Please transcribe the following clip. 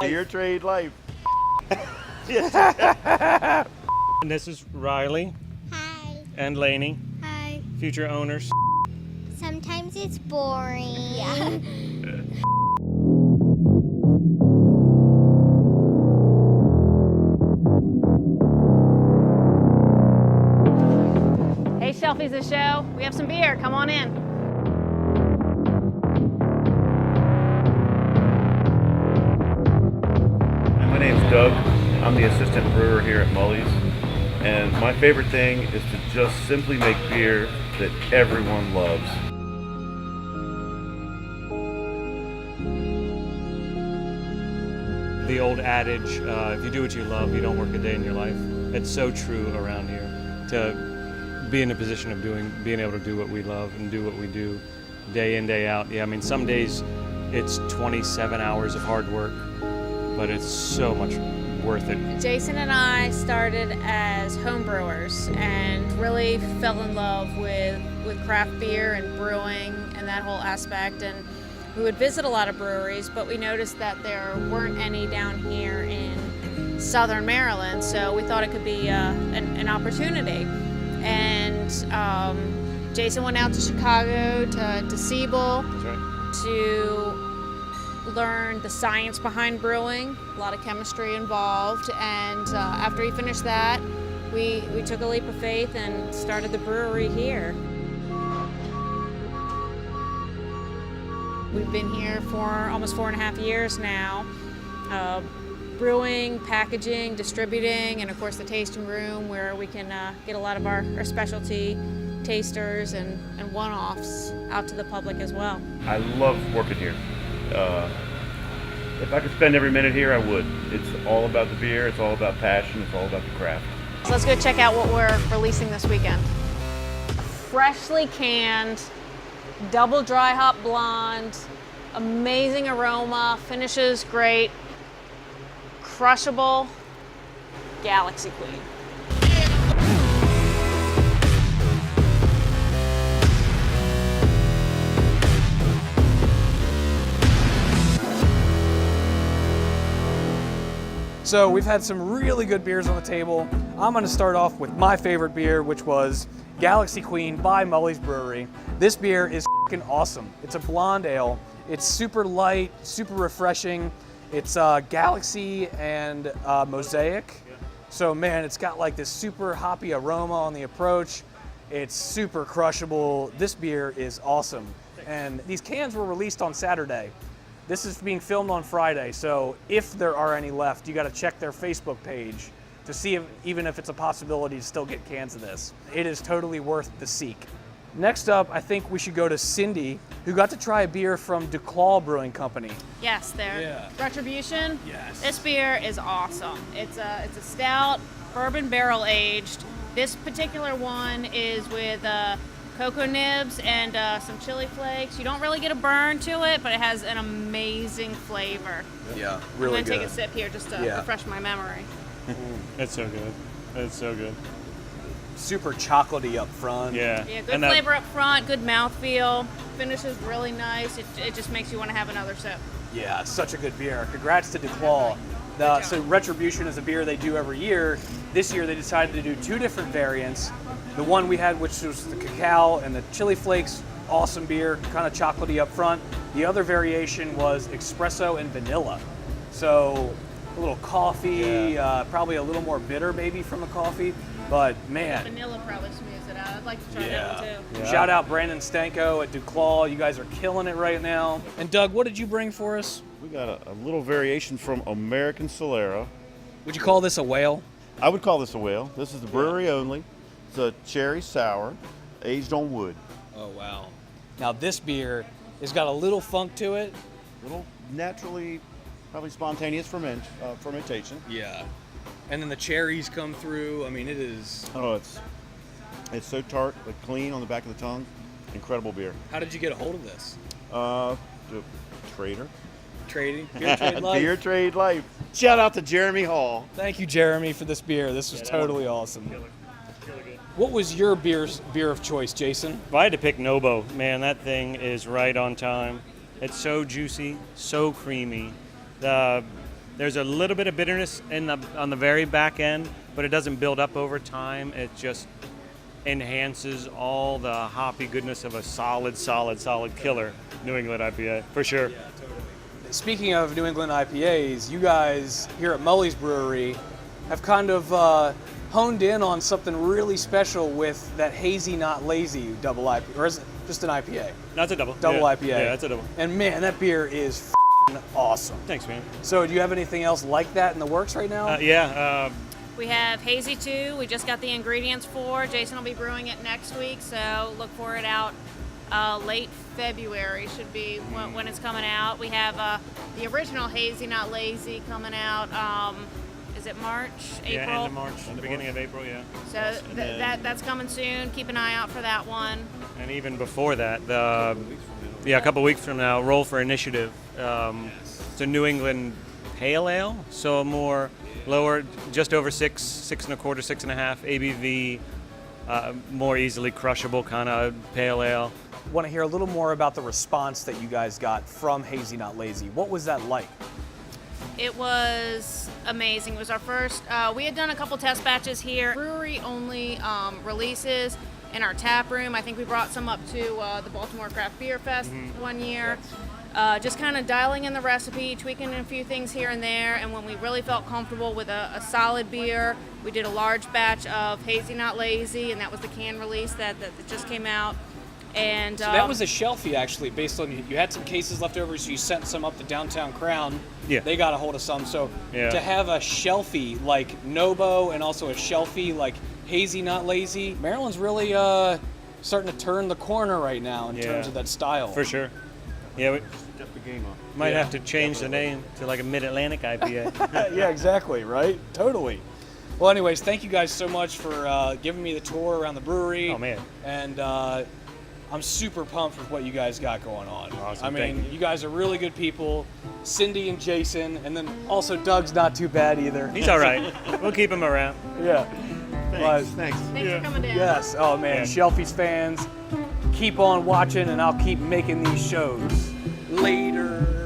Beer trade life. And this is Riley. Hi. And Lainey, Hi. future owners. Sometimes it's boring. Yeah. Hey, Shelfies, the show. We have some beer. Come on in. My name's Doug. I'm the assistant brewer here at Mully's. And my favorite thing is to just simply make beer that everyone loves. The old adage, if you do what you love, you don't work a day in your life. It's so true around here. To be in a position of being able to do what we love and do what we do day in, day out. Yeah, I mean, some days it's 27 hours of hard work, but it's so much worth it. Jason and I started as home brewers and really fell in love with craft beer and brewing and that whole aspect. And we would visit a lot of breweries, but we noticed that there weren't any down here in Southern Maryland, so we thought it could be an opportunity. And Jason went out to Chicago, to Siebel, That's right. to learn the science behind brewing, a lot of chemistry involved. And after he finished that, we took a leap of faith and started the brewery here. We've been here for almost 4.5 years now, brewing, packaging, distributing, and of course the tasting room where we can get a lot of our specialty tasters and one-offs out to the public as well. I love working here. If I could spend every minute here, I would. It's all about the beer, it's all about passion, it's all about the craft. So let's go check out what we're releasing this weekend. Freshly canned, double dry hop blonde, amazing aroma, finishes great, crushable, Galaxy Queen. So we've had some really good beers on the table. I'm gonna start off with my favorite beer, which was Galaxy Queen by Mullys Brewery. This beer is f***ing awesome. It's a blonde ale. It's super light, super refreshing. It's Galaxy and Mosaic. So man, it's got like this super hoppy aroma on the approach. It's super crushable. This beer is awesome. And these cans were released on Saturday. This is being filmed on Friday, so if there are any left, you gotta check their Facebook page to see even if it's a possibility to still get cans of this. It is totally worth the seek. Next up, I think we should go to Cindy, who got to try a beer from DuClaw Brewing Company. Yes, there. Yeah. Retribution. Yes. This beer is awesome. It's a stout, bourbon barrel aged. This particular one is with cocoa nibs and some chili flakes. You don't really get a burn to it, but it has an amazing flavor. Yeah, I'm really gonna good. take a sip here just to refresh my memory. It's so good. It's so good. Super chocolatey up front. Yeah. Yeah, good And that- flavor up front, good mouthfeel. Finishes really nice. It just makes you want to have another sip. Yeah, it's such a good beer. Congrats to DuClaw. So Retribution is a beer they do every year. This year they decided to do 2 different variants. The one we had, which was the cacao and the chili flakes, awesome beer, kind of chocolatey up front. The other variation was espresso and vanilla. So a little coffee, probably a little more bitter maybe from the coffee, but man. Vanilla probably smooths it out. I'd like to try that one too. Yeah. Shout out Brandon Stanko at DuClaw. You guys are killing it right now. And Doug, what did you bring for us? We got a little variation from American Solera. Would you call this a whale? I would call this a whale. This is the brewery only. It's a cherry sour, aged on wood. Oh, wow. Now this beer has got a little funk to it. Little naturally, probably spontaneous fermentation. Yeah. And then the cherries come through. I mean, it is. Oh, it's so tart, but clean on the back of the tongue. Incredible beer. How did you get a hold of this? The trader. Trading? Beer trade life? Beer trade life. Shout out to Jeremy Hall. Thank you, Jeremy, for this beer. This was totally awesome. What was your beer of choice, Jason? If I had to pick NoBo, man, that thing is right on time. It's so juicy, so creamy. There's a little bit of bitterness on the very back end, but it doesn't build up over time. It just enhances all the hoppy goodness of a solid killer New England IPA, for sure. Speaking of New England IPAs, you guys here at Mullys Brewery have kind of honed in on something really special with that hazy, not lazy double IPA, or is it just an IPA? That's a double. Double IPA. Yeah, that's a double. And man, that beer is awesome. Thanks, man. So do you have anything else like that in the works right now? We have Hazy 2. We just got the ingredients for. Jason will be brewing it next week, so look for it out late February should be when it's coming out. We have the original Hazy Not Lazy coming out. Is it March? April? Yeah, end of March, beginning of April, yeah. So that's coming soon. Keep an eye out for that one. And even before that, a couple weeks from now, Roll for Initiative. It's a New England pale ale, so more lower, just over 6.25, 6.5 ABV, more easily crushable kind of pale ale. Want to hear a little more about the response that you guys got from Hazy Not Lazy. What was that like? It was amazing. It was our first, we had done a couple test batches here, brewery only releases in our tap room. I think we brought some up to the Baltimore Craft Beer Fest one year. Just kind of dialing in the recipe, tweaking a few things here and there, and when we really felt comfortable with a solid beer, we did a large batch of Hazy Not Lazy, and that was the can release that just came out. And so that was a Shelfie, actually, based on you had some cases left over, so you sent some up to Downtown Crown. Yeah. They got a hold of some. So yeah. To have a Shelfie like NoBo and also a Shelfie like Hazy Not Lazy, Maryland's really starting to turn the corner right now in terms of that style. For sure. Yeah, we Step the game up. might have to change the name to like a Mid-Atlantic IPA. Yeah, exactly, right? Totally. Well, anyways, thank you guys so much for giving me the tour around the brewery. Oh, man. And I'm super pumped with what you guys got going on. Awesome, I mean, thank you. you guys are really good people. Cindy and Jason, and then also Doug's not too bad either. He's all right. We'll keep him around. Yeah. Thanks. thanks for coming down. Yes. Oh man, Yeah. Shelfies fans, keep on watching, and I'll keep making these shows. Later.